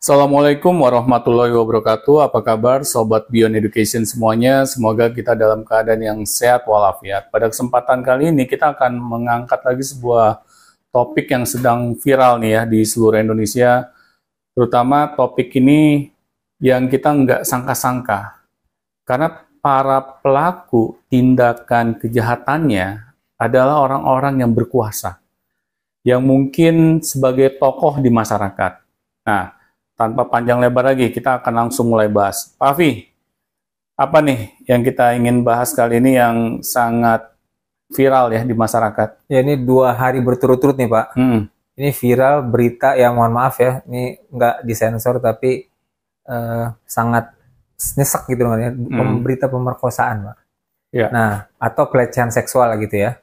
Assalamualaikum warahmatullahi wabarakatuh. Apa kabar Sobat Beyond Education semuanya? Semoga kita dalam keadaan yang sehat walafiat. Pada kesempatan kali ini kita akan mengangkat lagi sebuah topik yang sedang viral nih ya di seluruh Indonesia. Terutama topik ini yang kita nggak sangka-sangka. Karena para pelaku tindakan kejahatannya adalah orang-orang yang berkuasa. Yang mungkin sebagai tokoh di masyarakat. Nah, tanpa panjang lebar lagi, kita akan langsung mulai bahas. Pak Afi, apa nih yang kita ingin bahas kali ini yang sangat viral ya di masyarakat? Ya, ini 2 hari berturut-turut nih Pak. Ini viral berita yang mohon maaf ya, ini nggak disensor tapi sangat nyesek gitu kan ya, berita pemerkosaan Pak. Ya. Nah, atau pelecehan seksual gitu ya.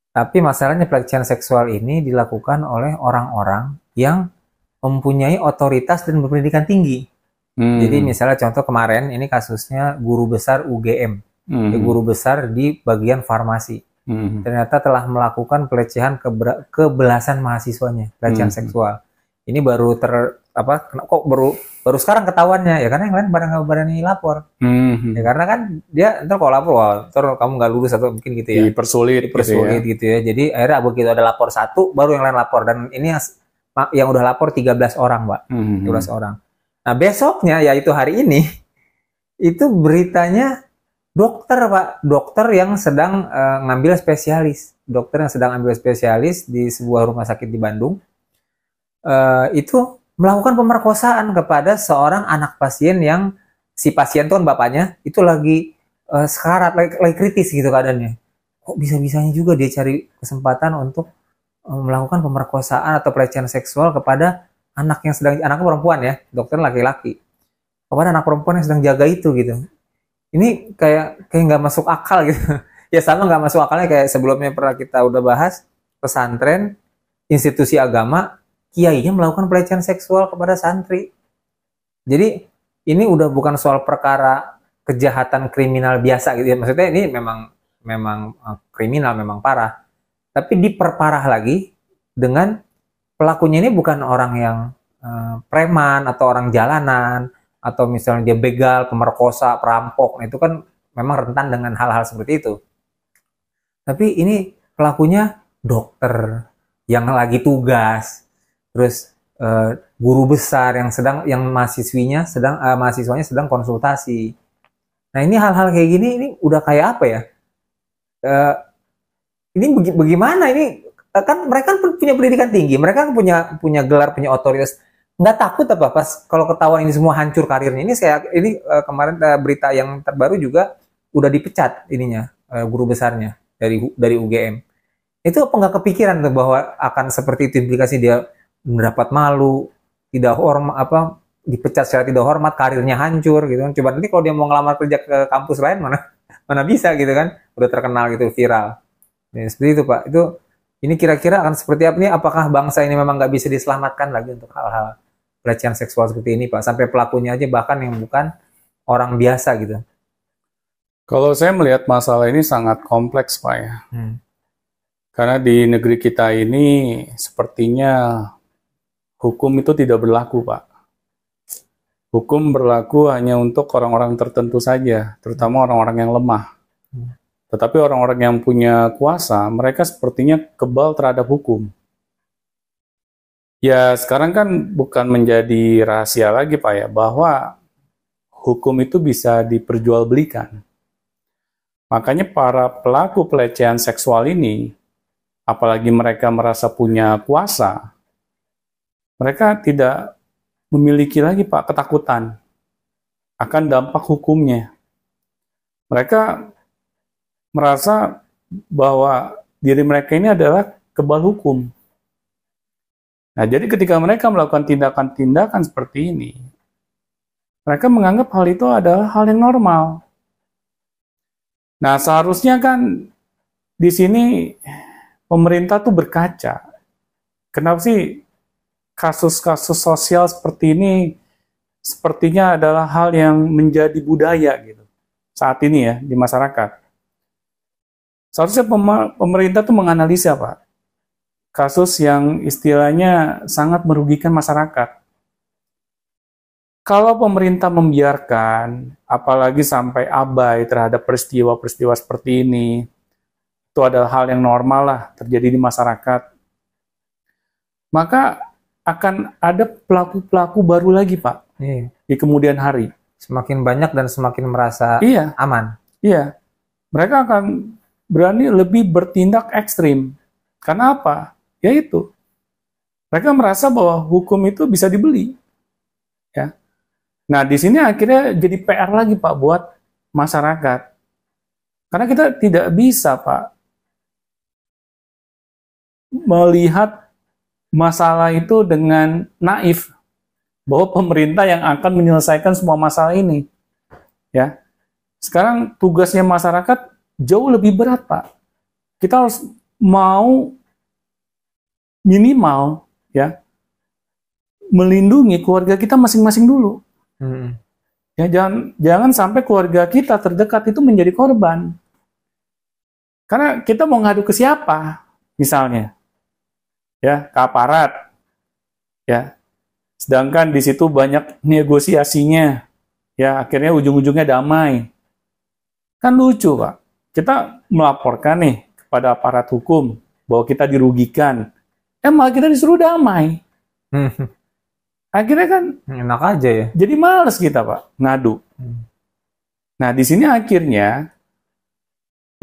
Tapi masalahnya pelecehan seksual ini dilakukan oleh orang-orang yang mempunyai otoritas dan berpendidikan tinggi. Jadi misalnya contoh kemarin ini kasusnya guru besar UGM, guru besar di bagian farmasi. Ternyata telah melakukan pelecehan ke belasan mahasiswanya, pelecehan seksual. Ini baru kok baru sekarang ketahuannya ya, karena yang lain pada nggak berani lapor. Ya karena kan dia ntar kalau lapor, wah, ntar kamu nggak lulus atau mungkin gitu ya. Dipersulit gitu ya. Jadi akhirnya begitu ada lapor satu, baru yang lain lapor, dan ini yang udah lapor 13 orang, Pak. 13 orang. Nah, besoknya, yaitu hari ini, itu beritanya dokter, Pak. Dokter yang sedang ngambil spesialis. Dokter yang sedang ambil spesialis di sebuah rumah sakit di Bandung. Itu melakukan pemerkosaan kepada seorang anak pasien yang, si pasien tuh kan bapaknya, itu lagi sekarat, lagi kritis gitu keadaannya. Kok bisa-bisanya juga dia cari kesempatan untuk melakukan pemerkosaan atau pelecehan seksual kepada anaknya perempuan ya, dokter laki-laki, kepada anak perempuan yang sedang jaga itu gitu. Ini kayak nggak masuk akal gitu. Ya sama nggak masuk akalnya kayak sebelumnya pernah kita udah bahas, pesantren, institusi agama, kiainya melakukan pelecehan seksual kepada santri. Jadi ini udah bukan soal perkara kejahatan kriminal biasa gitu ya. Maksudnya ini memang kriminal, memang parah. Tapi diperparah lagi dengan pelakunya ini bukan orang yang preman atau orang jalanan, atau misalnya dia begal, pemerkosa, perampok. Nah, itu kan memang rentan dengan hal-hal seperti itu. Tapi ini pelakunya dokter yang lagi tugas, terus guru besar yang mahasiswanya sedang konsultasi. Nah, ini hal-hal kayak gini ini udah kayak apa ya? Ini bagaimana ini, kan mereka kan punya pendidikan tinggi, mereka kan punya gelar, punya otoritas, nggak takut apa pas kalau ketahuan ini semua hancur karirnya. Ini kemarin berita yang terbaru juga udah dipecat ininya, guru besarnya dari UGM. Itu apa nggak kepikiran tuh bahwa akan seperti itu, implikasi dia mendapat malu, tidak hormat, dipecat secara tidak hormat, karirnya hancur gitu kan. Coba nanti kalau dia mau ngelamar kerja ke kampus lain mana bisa gitu kan, udah terkenal gitu, viral. Ya, seperti itu Pak. Ini kira-kira akan seperti apa nih? Apakah bangsa ini memang nggak bisa diselamatkan lagi untuk hal-hal pelecehan seksual seperti ini Pak? Sampai pelakunya aja bahkan yang bukan orang biasa gitu. Kalau saya melihat masalah ini sangat kompleks Pak ya. Karena di negeri kita ini sepertinya hukum itu tidak berlaku Pak. Hukum berlaku hanya untuk orang-orang tertentu saja, terutama orang-orang yang lemah. Tetapi orang-orang yang punya kuasa, mereka sepertinya kebal terhadap hukum. Ya, sekarang kan bukan menjadi rahasia lagi, Pak ya, bahwa hukum itu bisa diperjualbelikan. Makanya para pelaku pelecehan seksual ini, apalagi mereka merasa punya kuasa, mereka tidak memiliki lagi, Pak, ketakutan akan dampak hukumnya. Mereka merasa bahwa diri mereka ini adalah kebal hukum. Nah, jadi ketika mereka melakukan tindakan-tindakan seperti ini, mereka menganggap hal itu adalah hal yang normal. Nah, seharusnya kan di sini pemerintah tuh berkaca. Kenapa sih kasus-kasus sosial seperti ini sepertinya adalah hal yang menjadi budaya gitu saat ini ya di masyarakat. Seharusnya pemerintah tuh menganalisa Pak, kasus yang istilahnya sangat merugikan masyarakat. Kalau pemerintah membiarkan, apalagi sampai abai terhadap peristiwa-peristiwa seperti ini, itu adalah hal yang normal lah terjadi di masyarakat, maka akan ada pelaku-pelaku baru lagi, Pak, di kemudian hari. Semakin banyak dan semakin merasa aman. Iya, mereka akan berani lebih bertindak ekstrim. Karena apa? Yaitu, mereka merasa bahwa hukum itu bisa dibeli. Ya. Nah, di sini akhirnya jadi PR lagi, Pak, buat masyarakat. Karena kita tidak bisa, Pak, melihat masalah itu dengan naif, bahwa pemerintah yang akan menyelesaikan semua masalah ini. Ya. Sekarang tugasnya masyarakat jauh lebih berat, Pak. Kita harus mau minimal ya melindungi keluarga kita masing-masing dulu. Ya, jangan sampai keluarga kita terdekat itu menjadi korban. Karena kita mau ngadu ke siapa? Misalnya, ya, ke aparat. Ya. Sedangkan di situ banyak negosiasinya. Ya, akhirnya ujung-ujungnya damai. Kan lucu, Pak. Kita melaporkan nih kepada aparat hukum bahwa kita dirugikan. Malah kita disuruh damai. Akhirnya kan enak aja ya. Jadi malas kita, Pak, ngadu. Nah, di sini akhirnya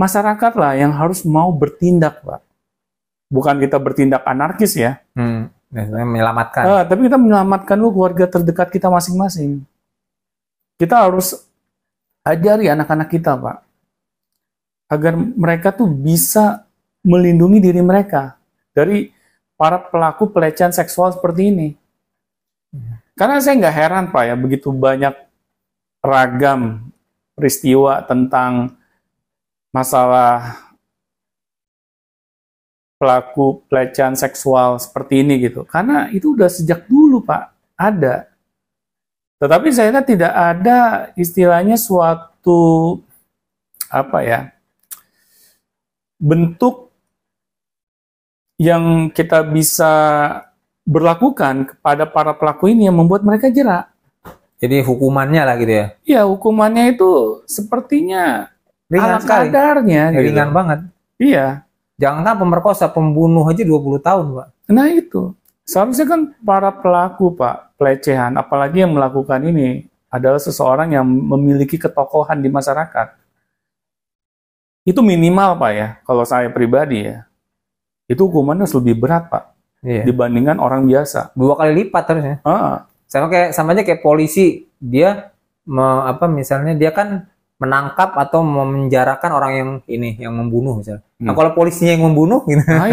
masyarakat lah yang harus mau bertindak, Pak. Bukan kita bertindak anarkis ya. Menyelamatkan. Tapi kita menyelamatkan keluarga terdekat kita masing-masing. Kita harus ajari anak-anak kita, Pak, agar mereka tuh bisa melindungi diri mereka dari para pelaku pelecehan seksual seperti ini. Karena saya nggak heran, Pak, ya, begitu banyak ragam peristiwa tentang masalah pelaku pelecehan seksual seperti ini gitu. Karena itu udah sejak dulu, Pak, ada. Tetapi saya lihat tidak ada istilahnya suatu bentuk yang kita bisa berlakukan kepada para pelaku ini yang membuat mereka jera. Jadi hukumannya lah gitu ya? Iya, hukumannya itu sepertinya ringan sekali. Kadarnya. Gitu. Ringan banget. Iya. Jangan pemerkosa, pembunuh aja 20 tahun, Pak. Nah itu. Seharusnya kan para pelaku, Pak, pelecehan, apalagi yang melakukan ini, adalah seseorang yang memiliki ketokohan di masyarakat. Itu minimal, Pak, ya, kalau saya pribadi ya. Itu hukumannya harus lebih berat, Pak, dibandingkan orang biasa. 2 kali lipat harusnya. Sama aja kayak polisi, dia misalnya dia kan menangkap atau memenjarakan orang yang membunuh misalnya. Nah, kalau polisinya yang membunuh gitu. Nah,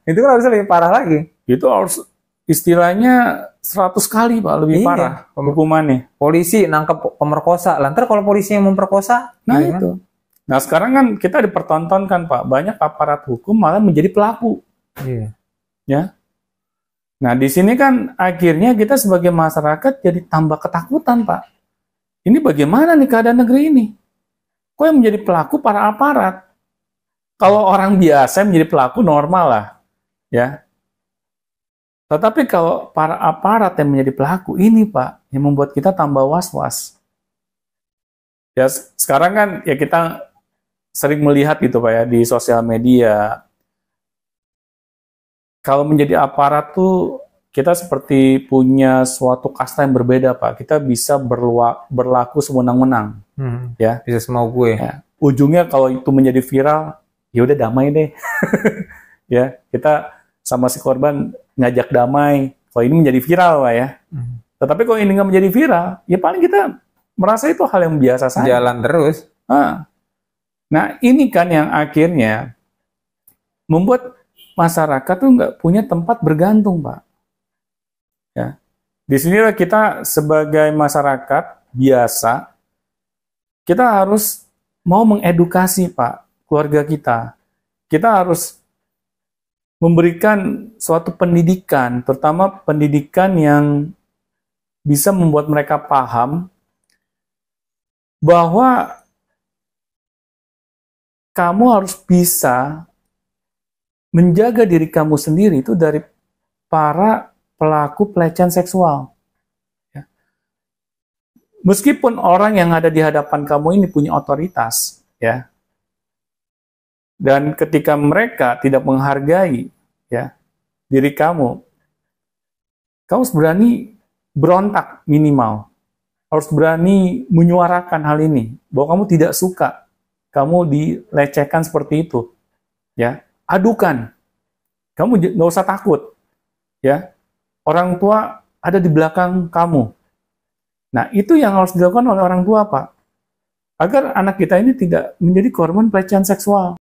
itu kan harusnya lebih parah lagi. Itu harus istilahnya 100 kali, Pak, lebih parah hukumannya. Polisi nangkap pemerkosa, lantar kalau polisi yang memperkosa, nah itu. Nah, sekarang kan kita dipertontonkan, Pak, banyak aparat hukum malah menjadi pelaku. Iya. Ya. Nah, di sini kan akhirnya kita sebagai masyarakat jadi tambah ketakutan, Pak. Ini bagaimana nih keadaan negeri ini? Kok yang menjadi pelaku para aparat? Kalau orang biasa menjadi pelaku normal lah, ya. Tetapi kalau para aparat yang menjadi pelaku ini, Pak, yang membuat kita tambah was-was. Ya, sekarang kan ya kita sering melihat gitu, Pak, ya, di sosial media. Kalau menjadi aparat tuh kita seperti punya suatu kasta yang berbeda, Pak. Kita bisa berlaku sewenang-wenang, ya. Bisa semau gue. Ya. Ujungnya kalau itu menjadi viral, ya udah damai deh, ya. Kita sama si korban ngajak damai. Kalau ini menjadi viral, Pak, ya. Tetapi kalau ini nggak menjadi viral, ya paling kita merasa itu hal yang biasa saja. Jalan terus. Nah, ini kan yang akhirnya membuat masyarakat tuh nggak punya tempat bergantung, Pak. Ya. Di sinilah kita sebagai masyarakat biasa, kita harus mau mengedukasi, Pak, keluarga kita. Kita harus memberikan suatu pendidikan, terutama pendidikan yang bisa membuat mereka paham bahwa kamu harus bisa menjaga diri kamu sendiri itu dari para pelaku pelecehan seksual. Ya. meskipun orang yang ada di hadapan kamu ini punya otoritas, ya, dan ketika mereka tidak menghargai, ya, diri kamu harus berani berontak minimal, harus berani menyuarakan hal ini, bahwa kamu tidak suka, kamu dilecehkan seperti itu, ya, adukan, kamu nggak usah takut, ya, orang tua ada di belakang kamu. Nah, itu yang harus dilakukan oleh orang tua, Pak. Agar anak kita ini tidak menjadi korban pelecehan seksual.